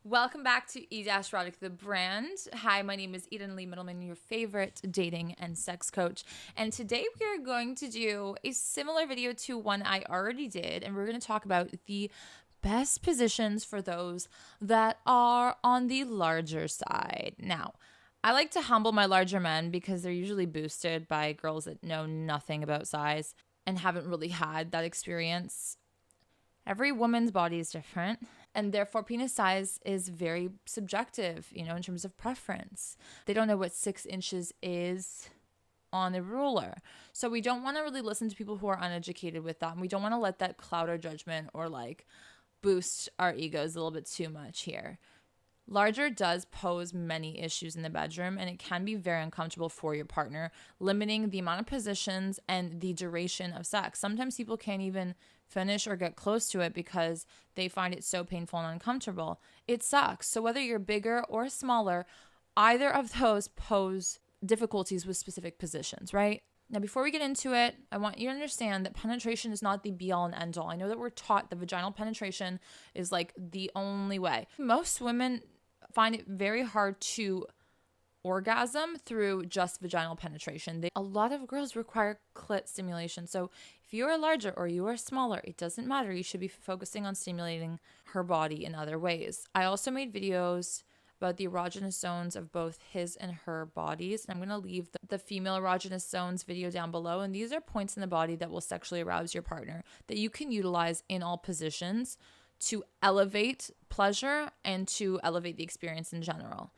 Welcome back to eRotic, the brand. Hi, my name is Eden Lee Middleman, your favorite dating and sex coach. And today we are going to do a similar video to one I already did. And we're going to talk about the best positions for those that are on the larger side. Now, I like to humble my larger men because they're usually boosted by girls that know nothing about size and haven't really had that experience. Every woman's body is different, and therefore penis size is very subjective, in terms of preference. They don't know what 6 inches is on a ruler. So we don't want to really listen to people who are uneducated with that. And we don't want to let that cloud our judgment or boost our egos a little bit too much here. Larger does pose many issues in the bedroom, and it can be very uncomfortable for your partner, limiting the amount of positions and the duration of sex. Sometimes people can't even finish or get close to it because they find it so painful and uncomfortable. It sucks. So whether you're bigger or smaller, either of those pose difficulties with specific positions, right? Now, before we get into it, I want you to understand that penetration is not the be-all and end-all. I know that we're taught that vaginal penetration is the only way. Most women find it very hard to orgasm through just vaginal penetration. A lot of girls require clit stimulation. So if you are larger or you are smaller, it doesn't matter. You should be focusing on stimulating her body in other ways. I also made videos about the erogenous zones of both his and her bodies. And I'm going to leave the female erogenous zones video down below. And these are points in the body that will sexually arouse your partner that you can utilize in all positions to elevate pleasure and to elevate the experience in general.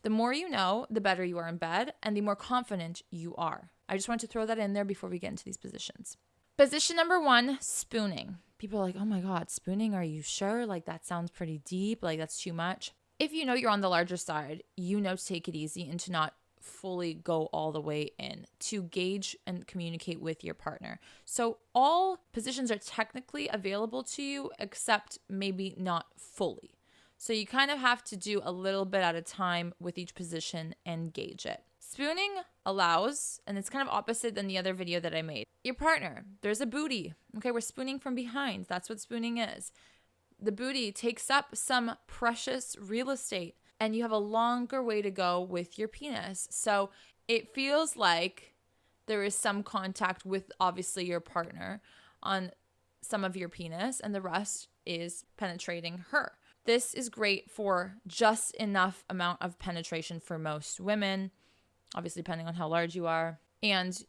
The more you know, the better you are in bed and the more confident you are. I just want to throw that in there before we get into these positions. Position number 1, spooning. People are like, oh my God, spooning, are you sure? That sounds pretty deep. That's too much. If you know you're on the larger side, you know to take it easy and to not fully go all the way in, to gauge and communicate with your partner. So all positions are technically available to you, except maybe not fully. So you kind of have to do a little bit at a time with each position and gauge it. Spooning allows, and it's kind of opposite than the other video that I made. Your partner, there's a booty. Okay, we're spooning from behind. That's what spooning is. The booty takes up some precious real estate, and you have a longer way to go with your penis. So it feels like there is some contact with, obviously, your partner on some of your penis, and the rest is penetrating her. This is great for just enough amount of penetration for most women, obviously depending on how large you are. And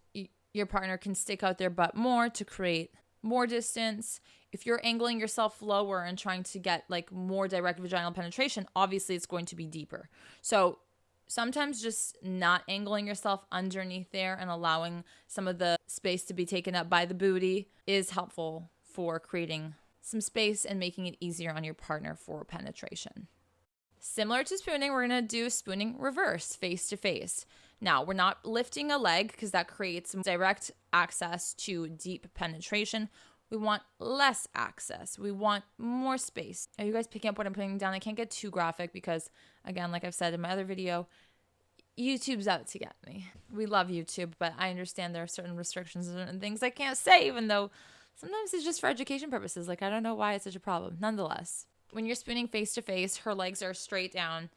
your partner can stick out their butt more to create more distance. If you're angling yourself lower and trying to get more direct vaginal penetration, obviously it's going to be deeper. So sometimes just not angling yourself underneath there and allowing some of the space to be taken up by the booty is helpful for creating some space and making it easier on your partner for penetration. Similar to spooning, we're going to do spooning reverse, face to face. Now, we're not lifting a leg because that creates direct access to deep penetration. We want less access. We want more space. Are you guys picking up what I'm putting down? I can't get too graphic because, again, like I've said in my other video, YouTube's out to get me. We love YouTube, but I understand there are certain restrictions and things I can't say, even though sometimes it's just for education purposes. I don't know why it's such a problem. Nonetheless, when you're spooning face to face, her legs are straight down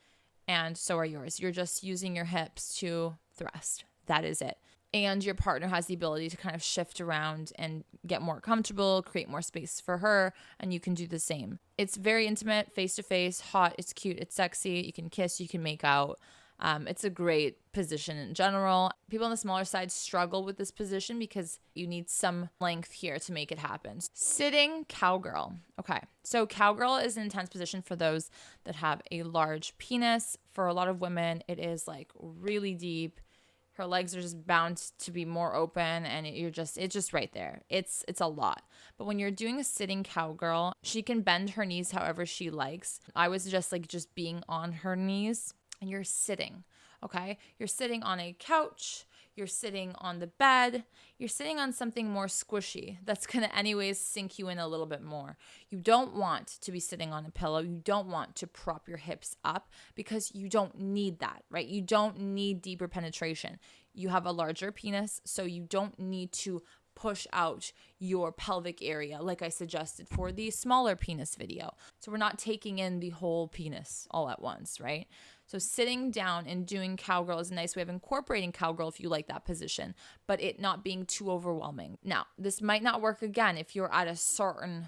and so are yours. You're just using your hips to thrust. That is it. And your partner has the ability to kind of shift around and get more comfortable, create more space for her, and you can do the same. It's very intimate, face to face, hot, it's cute, it's sexy. You can kiss, you can make out. It's a great position in general. People on the smaller side struggle with this position because you need some length here to make it happen. Sitting cowgirl. Okay, so cowgirl is an intense position for those that have a large penis. For a lot of women, it is really deep. Her legs are just bound to be more open and it's just right there. It's a lot. But when you're doing a sitting cowgirl, she can bend her knees however she likes. I was just being on her knees. And you're sitting, okay? You're sitting on a couch. You're sitting on the bed. You're sitting on something more squishy that's going to anyways sink you in a little bit more. You don't want to be sitting on a pillow. You don't want to prop your hips up because you don't need that, right? You don't need deeper penetration. You have a larger penis, so you don't need to push out your pelvic area like I suggested for the smaller penis video. So we're not taking in the whole penis all at once, right? So sitting down and doing cowgirl is a nice way of incorporating cowgirl if you like that position, but it not being too overwhelming. Now, this might not work again if you're at a certain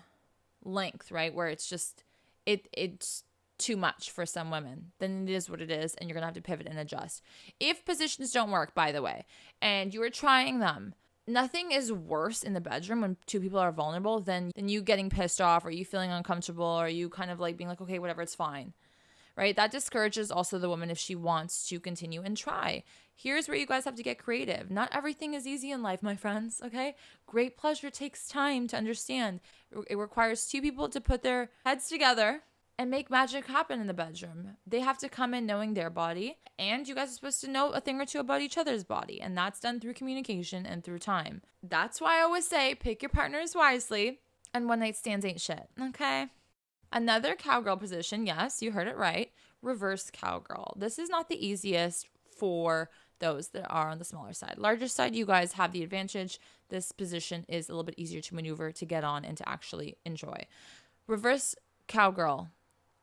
length, right? Where it's just, it's too much for some women. Then it is what it is, and you're going to have to pivot and adjust. If positions don't work, by the way, and you are trying them, nothing is worse in the bedroom when two people are vulnerable than you getting pissed off or you feeling uncomfortable or you kind of like being like, okay, whatever, it's fine. Right? That discourages also the woman if she wants to continue and try. Here's where you guys have to get creative. Not everything is easy in life, my friends, okay? Great pleasure takes time to understand. It requires two people to put their heads together and make magic happen in the bedroom. They have to come in knowing their body, and you guys are supposed to know a thing or two about each other's body, and that's done through communication and through time. That's why I always say pick your partners wisely, and one night stands ain't shit, okay? Another cowgirl position, yes, you heard it right, reverse cowgirl. This is not the easiest for those that are on the smaller side. Larger side, you guys have the advantage. This position is a little bit easier to maneuver, to get on, and to actually enjoy. Reverse cowgirl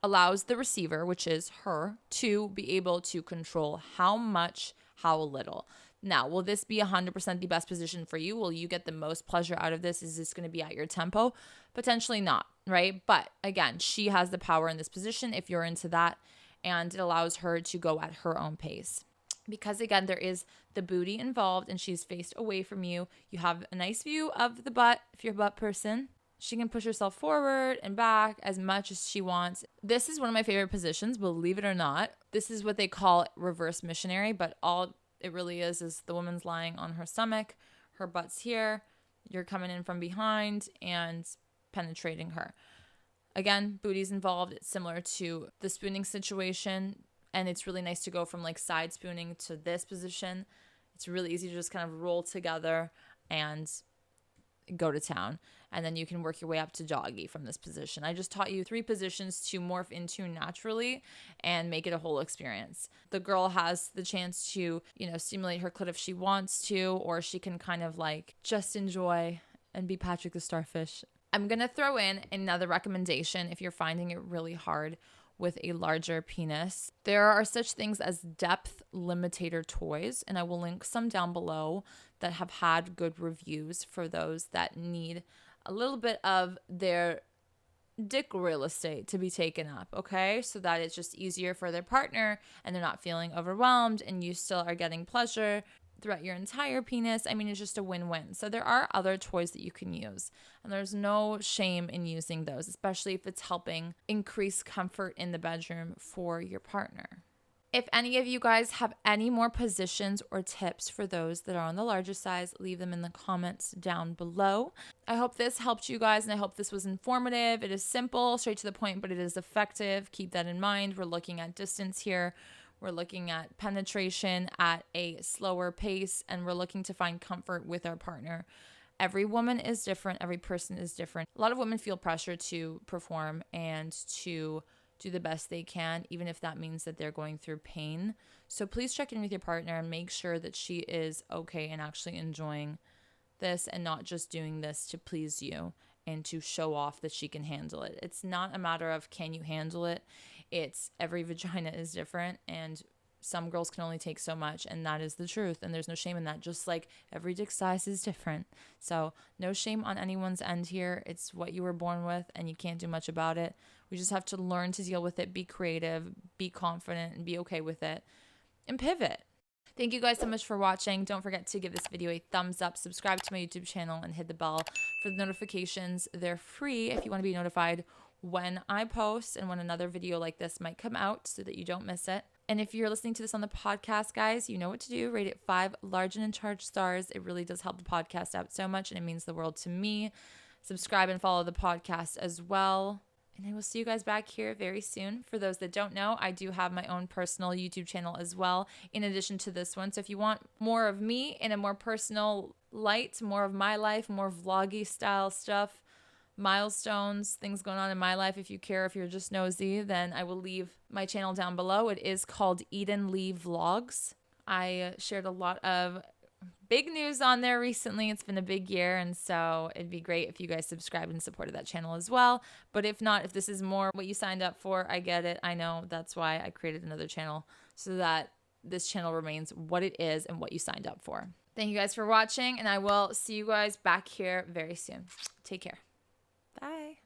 allows the receiver, which is her, to be able to control how much, how little. Now, will this be 100% the best position for you? Will you get the most pleasure out of this? Is this going to be at your tempo? Potentially not, right? But again, she has the power in this position if you're into that, and it allows her to go at her own pace. Because again, there is the booty involved and she's faced away from you. You have a nice view of the butt if you're a butt person. She can push herself forward and back as much as she wants. This is one of my favorite positions, believe it or not. This is what they call reverse missionary, but all it really is the woman's lying on her stomach, her butt's here, you're coming in from behind and penetrating her. Again, booty's involved. It's similar to the spooning situation, and it's really nice to go from like side spooning to this position. It's really easy to just kind of roll together and go to town, and then you can work your way up to doggy from this position. I just taught you 3 positions to morph into naturally and make it a whole experience. The girl has the chance to, stimulate her clit if she wants to, or she can kind of like just enjoy and be Patrick the Starfish. I'm going to throw in another recommendation if you're finding it really hard with a larger penis. There are such things as depth limitator toys, and I will link some down below that have had good reviews for those that need a little bit of their dick real estate to be taken up, okay? So that it's just easier for their partner and they're not feeling overwhelmed and you still are getting pleasure throughout your entire penis. I mean, it's just a win-win. So there are other toys that you can use, and there's no shame in using those, especially if it's helping increase comfort in the bedroom for your partner. If any of you guys have any more positions or tips for those that are on the larger size, leave them in the comments down below. I hope this helped you guys, and I hope this was informative. It is simple, straight to the point, but it is effective. Keep that in mind. We're looking at distance here. We're looking at penetration at a slower pace, and we're looking to find comfort with our partner. Every woman is different. Every person is different. A lot of women feel pressure to perform and to do the best they can, even if that means that they're going through pain. So please check in with your partner and make sure that she is okay and actually enjoying this and not just doing this to please you and to show off that she can handle it. It's not a matter of can you handle it. It's every vagina is different, and some girls can only take so much, and that is the truth, and there's no shame in that. Just like every dick size is different. So no shame on anyone's end here. It's what you were born with, and you can't do much about it. We just have to learn to deal with it, be creative, be confident, and be okay with it, and pivot. Thank you guys so much for watching. Don't forget to give this video a thumbs up, subscribe to my YouTube channel, and hit the bell for the notifications. They're free if you want to be notified when I post and when another video like this might come out so that you don't miss it. And if you're listening to this on the podcast, guys, you know what to do. Rate it 5 large and in charge stars. It really does help the podcast out so much, and it means the world to me. Subscribe and follow the podcast as well. And I will see you guys back here very soon. For those that don't know, I do have my own personal YouTube channel as well, in addition to this one. So if you want more of me in a more personal light, more of my life, more vloggy style stuff, milestones, things going on in my life, if you care, if you're just nosy, then I will leave my channel down below. It is called Eden Lee Vlogs. I shared a lot of big news on there recently. It's been a big year, and so it'd be great if you guys subscribed and supported that channel as well. But if not, if this is more what you signed up for, I get it. I know that's why I created another channel, so that this channel remains what it is and what you signed up for. Thank you guys for watching, and I will see you guys back here very soon. Take care. Bye.